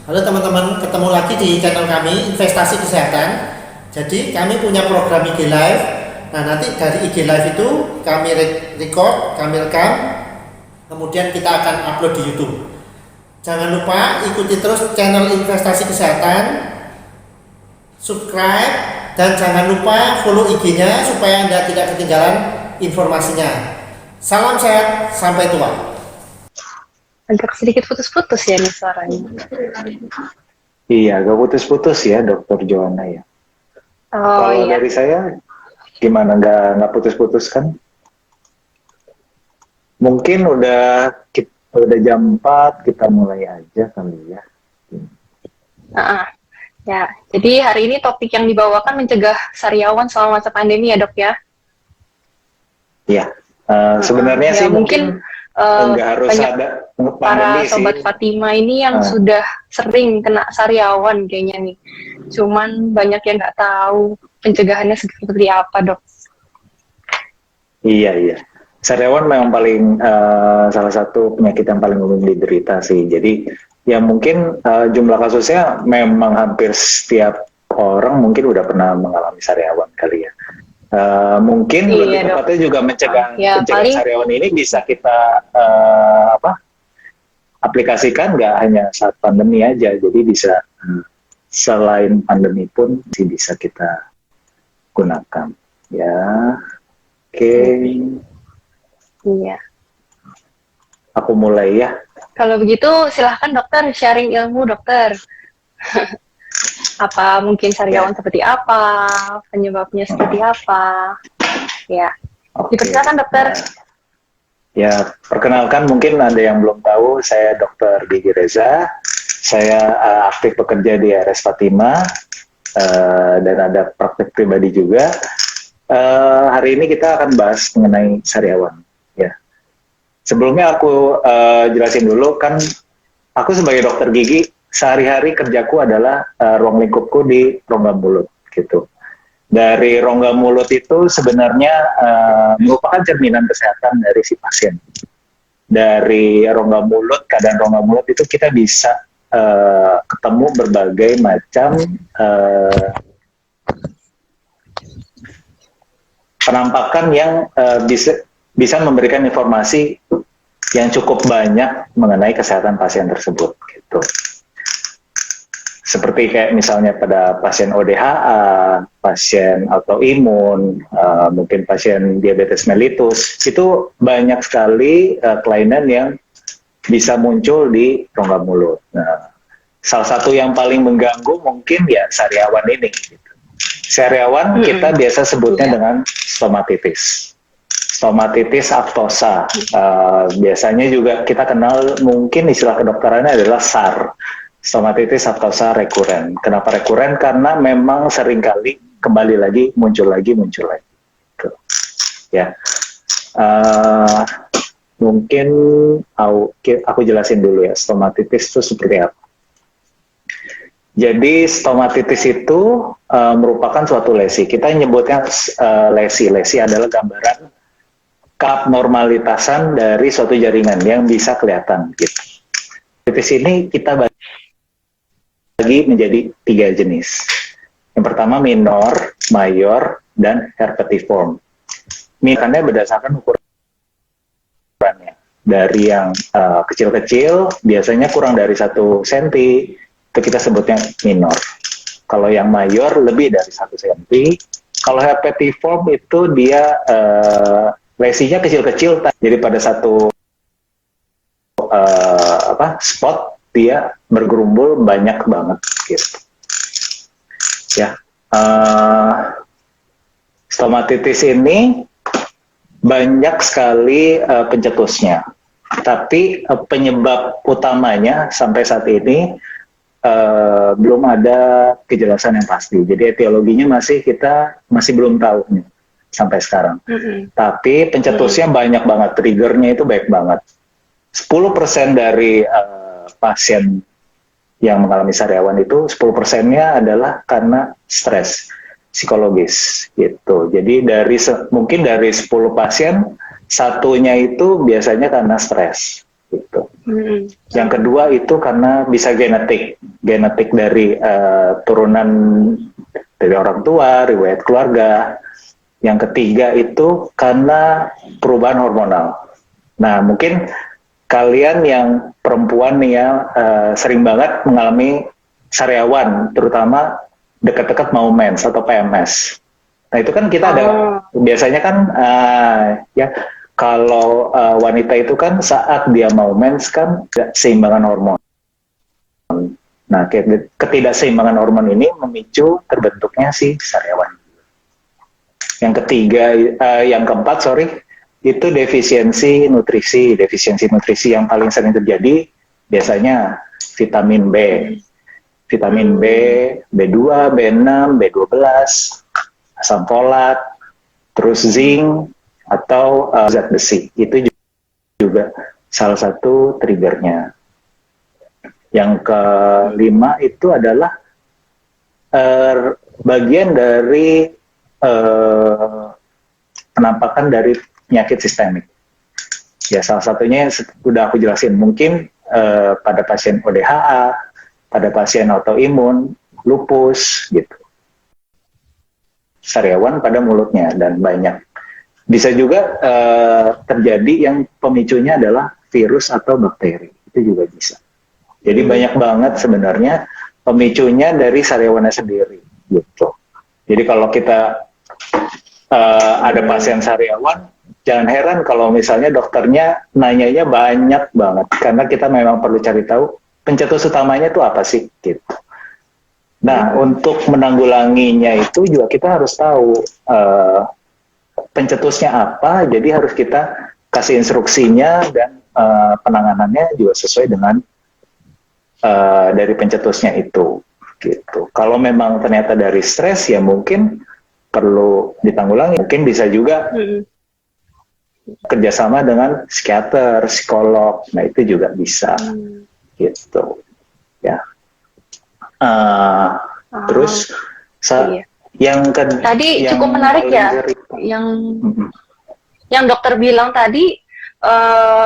Halo teman-teman, ketemu lagi di channel kami Investasi Kesehatan. Jadi kami punya program IG Live. Nah, nanti dari IG Live itu kami record, kami rekam, kemudian kita akan upload di YouTube. Jangan lupa ikuti terus channel Investasi Kesehatan, subscribe, dan jangan lupa follow IG-nya supaya Anda tidak ketinggalan informasinya. Salam sehat, sampai tua. Agak sedikit putus-putus ya nih suaranya. Iya, agak putus-putus ya, Dokter Joanna ya. Oh Kalau iya, dari saya, gimana nggak putus-putus kan? Mungkin udah jam 4, kita mulai aja kali ya. ah, ya. Jadi hari ini topik yang dibawakan mencegah sariawan selama masa pandemi ya dok ya. Ya, sebenarnya Ya sih mungkin mungkin nggak harus banyak ada para pandemi sobat sih. Fatima ini yang sudah sering kena sariawan kayaknya nih. Cuman banyak yang nggak tahu pencegahannya seperti apa dok. Iya, iya. Sariawan memang paling salah satu penyakit yang paling umum diderita sih. Jadi ya mungkin jumlah kasusnya memang hampir setiap orang mungkin udah pernah mengalami sariawan kali ya. Mungkin Iya lebih dok. tepatnya juga mencegah Ya mencegah paling sariawan ini bisa kita aplikasikan nggak hanya saat pandemi aja, jadi bisa selain pandemi pun sih bisa kita gunakan. Ya, oke. iya. Aku mulai ya. Kalau begitu silahkan dokter sharing ilmu dokter. Apa mungkin sariawan Ya, seperti apa, penyebabnya seperti apa. Ya, oke. dipersilakan dokter. Ya, perkenalkan mungkin ada yang belum tahu, saya Dr. Gigi Reza. Saya aktif bekerja di RS Fatima dan ada praktek pribadi juga. Hari ini kita akan bahas mengenai sariawan. Ya, sebelumnya aku jelasin dulu kan, aku sebagai dokter gigi sehari-hari kerjaku adalah ruang lingkupku di rongga mulut gitu. Dari rongga mulut itu sebenarnya merupakan cerminan kesehatan dari si pasien. Dari rongga mulut, keadaan rongga mulut itu kita bisa ketemu berbagai macam penampakan yang bisa memberikan informasi yang cukup banyak mengenai kesehatan pasien tersebut gitu. Seperti kayak misalnya pada pasien ODHA, pasien autoimun, mungkin pasien diabetes mellitus, itu banyak sekali kelainan yang bisa muncul di rongga mulut. Nah, salah satu yang paling mengganggu mungkin ya sariawan ini. Sariawan kita biasa sebutnya dengan stomatitis. Stomatitis aftosa. Biasanya juga kita kenal mungkin istilah kedokterannya adalah SAR. Stomatitis aftosa rekuren. Kenapa rekuren? Karena memang seringkali kembali lagi, muncul lagi. Tuh. Ya, mungkin aku jelasin dulu ya, stomatitis itu seperti apa. Jadi stomatitis itu merupakan suatu lesi. Kita nyebutnya lesi. Lesi adalah gambaran keabnormalitasan dari suatu jaringan yang bisa kelihatan. Gitu. Stomatitis ini kita bagi menjadi 3 jenis. Yang pertama minor, mayor, dan herpetiform. Minornya berdasarkan ukurannya. Dari yang kecil-kecil, biasanya kurang dari 1 cm, itu kita sebutnya minor. Kalau yang mayor lebih dari 1 cm. Kalau herpetiform itu dia lesinya kecil-kecil, jadi pada satu spot dia bergerumbul banyak banget gitu. Ya, stomatitis ini banyak sekali pencetusnya, tapi penyebab utamanya sampai saat ini belum ada kejelasan yang pasti. Jadi etiologinya kita masih belum tahu nih sampai sekarang. Tapi pencetusnya banyak banget, triggernya itu baik banget. 10% dari pasien yang mengalami sariawan itu 10%-nya adalah karena stres psikologis gitu. Jadi mungkin dari 10 pasien satunya itu biasanya karena stres gitu. Yang kedua itu karena bisa genetik dari turunan dari orang tua, riwayat keluarga. Yang ketiga itu karena perubahan hormonal. Nah, mungkin kalian yang perempuan nih ya sering banget mengalami sariawan, terutama dekat-dekat mau mens atau PMS. Nah, itu kan kita ada biasanya kan ya kalau wanita itu kan saat dia mau mens kan keseimbangan hormon. Nah, ketidakseimbangan hormon ini memicu terbentuknya si sariawan. Yang ketiga, yang keempat, itu defisiensi nutrisi. Defisiensi nutrisi yang paling sering terjadi biasanya vitamin B. Vitamin B, B2, B6, B12, asam folat, terus zinc, atau zat besi. Itu juga salah satu triggernya. Yang kelima itu adalah bagian dari penampakan dari penyakit sistemik. Ya, salah satunya yang sudah aku jelasin, mungkin pada pasien ODHA, pada pasien autoimun, lupus, gitu. Sariawan pada mulutnya, dan banyak. Bisa juga terjadi yang pemicunya adalah virus atau bakteri, itu juga bisa. Jadi banyak banget sebenarnya pemicunya dari sariawannya sendiri, gitu. Jadi kalau kita ada pasien sariawan, jangan heran kalau misalnya dokternya nanyanya banyak banget, karena kita memang perlu cari tahu pencetus utamanya itu apa sih, gitu. Nah, untuk menanggulanginya itu juga kita harus tahu pencetusnya apa, jadi harus kita kasih instruksinya dan penanganannya juga sesuai dengan dari pencetusnya itu, gitu. Kalau memang ternyata dari stres, ya mungkin perlu ditanggulangi. Mungkin bisa juga kerjasama dengan psikiater, psikolog. Nah, itu juga bisa, gitu. Ya. Terus yang tadi yang cukup menarik ya, yang dokter bilang tadi.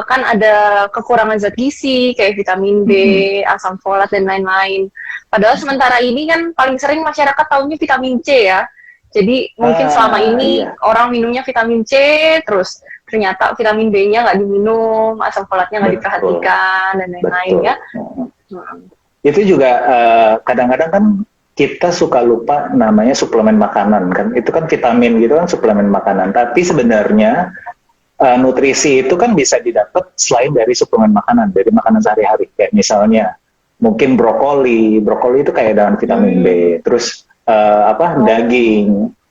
Kan ada kekurangan zat gizi kayak vitamin B, asam folat dan lain-lain. Padahal sementara ini kan paling sering masyarakat tahunya vitamin C ya. Jadi mungkin selama ini orang minumnya vitamin C, terus ternyata vitamin B-nya nggak diminum, asam folatnya nggak diperhatikan dan lain-lain ya. Itu juga kadang-kadang kan kita suka lupa namanya suplemen makanan kan. Itu kan vitamin gitu kan, suplemen makanan. Tapi sebenarnya nutrisi itu kan bisa didapat selain dari suplemen makanan, dari makanan sehari-hari. Kayak misalnya mungkin brokoli itu kayak dengan vitamin B. Terus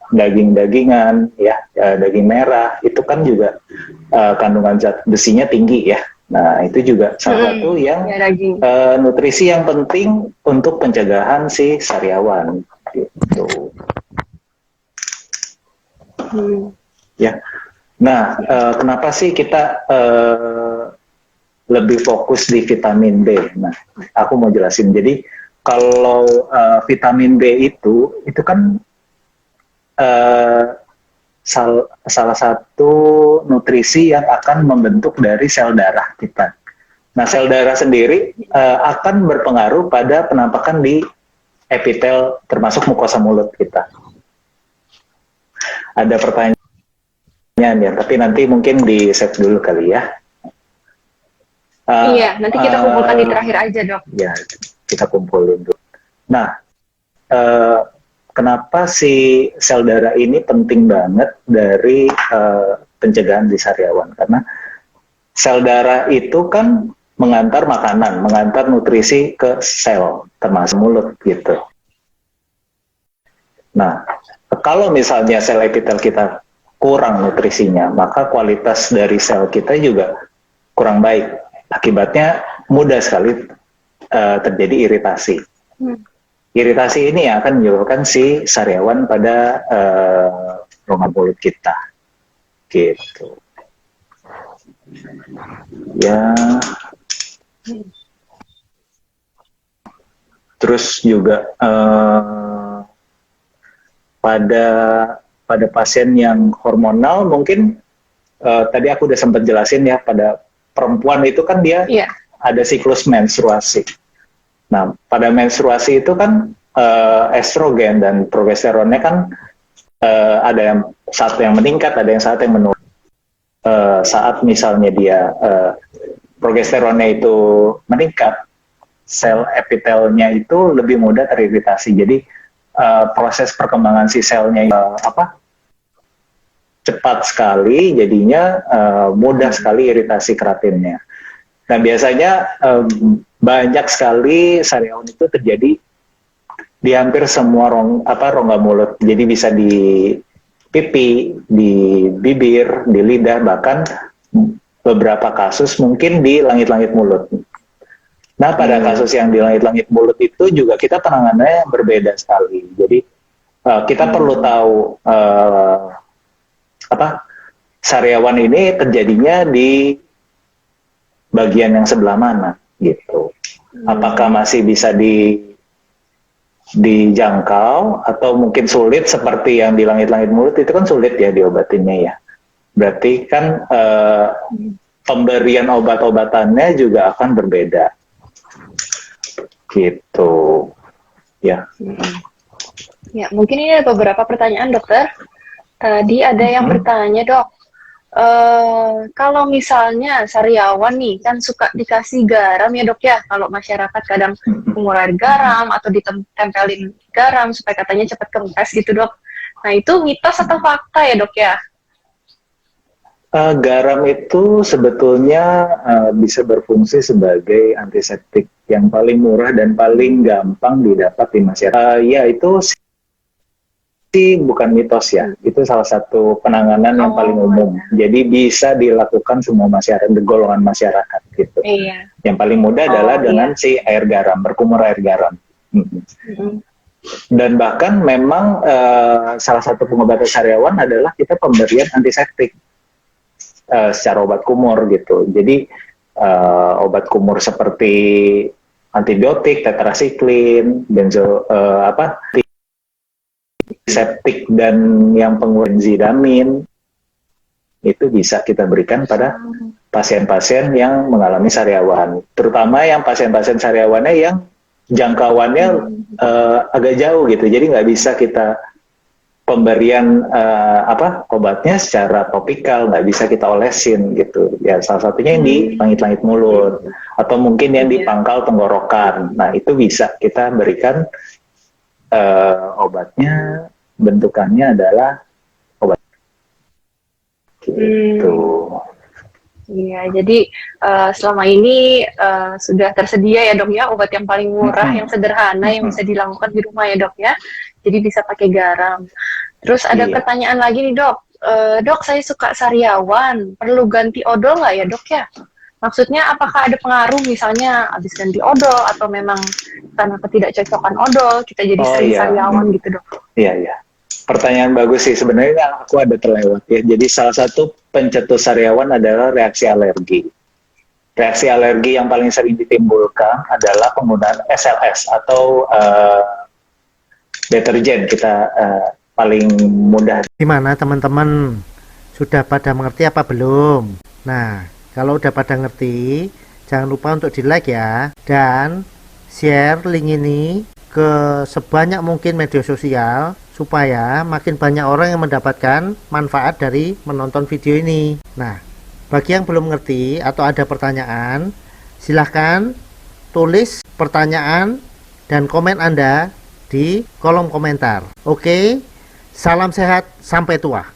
daging-dagingan ya, daging merah itu kan juga kandungan zat besinya tinggi ya. Nah, itu juga salah satu yang nutrisi yang penting untuk pencegahan si sariawan gitu. Ya. Nah, kenapa sih kita lebih fokus di vitamin B? Nah, aku mau jelasin. Jadi, kalau vitamin B itu kan salah satu nutrisi yang akan membentuk dari sel darah kita. Nah, sel darah sendiri akan berpengaruh pada penampakan di epitel, termasuk mukosa mulut kita. Ada pertanyaan ya, tapi nanti mungkin di set dulu kali ya. Iya, nanti kita kumpulkan di terakhir aja, Dok. Ya, kita kumpulin dulu. Nah, kenapa si sel darah ini penting banget dari pencegahan di sariawan? Karena sel darah itu kan mengantar makanan, mengantar nutrisi ke sel, termasuk mulut gitu. Nah, kalau misalnya sel epitel kita kurang nutrisinya, maka kualitas dari sel kita juga kurang baik. Akibatnya mudah sekali terjadi iritasi. Iritasi ini yang akan menyebabkan si sariawan pada rongga mulut kita. Gitu. Ya. Terus juga pada pasien yang hormonal mungkin tadi aku udah sempat jelasin ya, pada perempuan itu kan dia ada siklus menstruasi. Nah, pada menstruasi itu kan estrogen dan progesteronnya kan ada yang satu yang meningkat, ada yang satu yang menurun. Saat misalnya dia progesteronnya itu meningkat, sel epitelnya itu lebih mudah teriritasi. Jadi proses perkembangan si selnya cepat sekali, jadinya mudah sekali iritasi keratinnya. Nah, biasanya banyak sekali sariawan itu terjadi di hampir semua rongga mulut. Jadi bisa di pipi, di bibir, di lidah, bahkan beberapa kasus mungkin di langit-langit mulut. Nah, pada kasus yang di langit-langit mulut itu juga kita penanganannya berbeda sekali. Jadi kita perlu tahu sariawan ini terjadinya di bagian yang sebelah mana gitu. Apakah masih bisa dijangkau atau mungkin sulit seperti yang di langit-langit mulut itu kan sulit ya diobatinnya ya. Berarti kan pemberian obat-obatannya juga akan berbeda. Gitu. Ya. Ya, mungkin ini ada beberapa pertanyaan, dokter. Tadi ada yang bertanya, Dok. Kalau misalnya sariawan nih kan suka dikasih garam ya, Dok ya. Kalau masyarakat kadang mengurangi garam atau ditempelin garam supaya katanya cepat kempes gitu, Dok. Nah, itu mitos atau fakta ya, Dok ya? Garam itu sebetulnya bisa berfungsi sebagai antiseptik yang paling murah dan paling gampang didapat di masyarakat. Ya, itu sih bukan mitos ya, itu salah satu penanganan yang paling umum. Jadi bisa dilakukan semua masyarakat, golongan masyarakat gitu. Iya. Yang paling mudah adalah dengan si air garam, berkumur air garam. Dan bahkan memang salah satu pengobatan sariawan adalah kita pemberian antiseptik secara obat kumur gitu. Jadi obat kumur seperti antibiotik, tetrasiklin, antiseptik dan yang pengurus benzidamin itu bisa kita berikan pada pasien-pasien yang mengalami sariawan. Terutama yang pasien-pasien sariawannya yang jangkauannya agak jauh gitu. Jadi nggak bisa kita pemberian obatnya secara topikal, nggak bisa kita olesin gitu. Ya salah satunya yang di langit-langit mulut atau mungkin yang di pangkal tenggorokan. Nah itu bisa kita berikan obatnya, bentukannya adalah obat gitu. Iya, jadi selama ini sudah tersedia ya, Dok ya, obat yang paling murah, yang sederhana, yang bisa dilakukan di rumah ya, Dok ya. Jadi bisa pakai garam. Terus ada pertanyaan lagi nih, Dok. Dok, saya suka sariawan, perlu ganti odol nggak ya, Dok ya? Maksudnya apakah ada pengaruh misalnya habis ganti odol atau memang karena ketidakcocokan odol kita jadi sering sariawan gitu, Dok? Iya, iya. Pertanyaan bagus sih. Sebenarnya aku ada terlewat ya. Jadi salah satu pencetus sariawan adalah reaksi alergi. Reaksi alergi yang paling sering ditimbulkan adalah penggunaan SLS atau deterjen. Kita paling mudah. Gimana teman-teman? Sudah pada mengerti apa belum? Nah, kalau udah pada ngerti, jangan lupa untuk di-like ya. Dan share link ini ke sebanyak mungkin media sosial supaya makin banyak orang yang mendapatkan manfaat dari menonton video ini. Nah, bagi yang belum ngerti atau ada pertanyaan, silahkan tulis pertanyaan dan komen Anda di kolom komentar. Oke, salam sehat, sampai tua.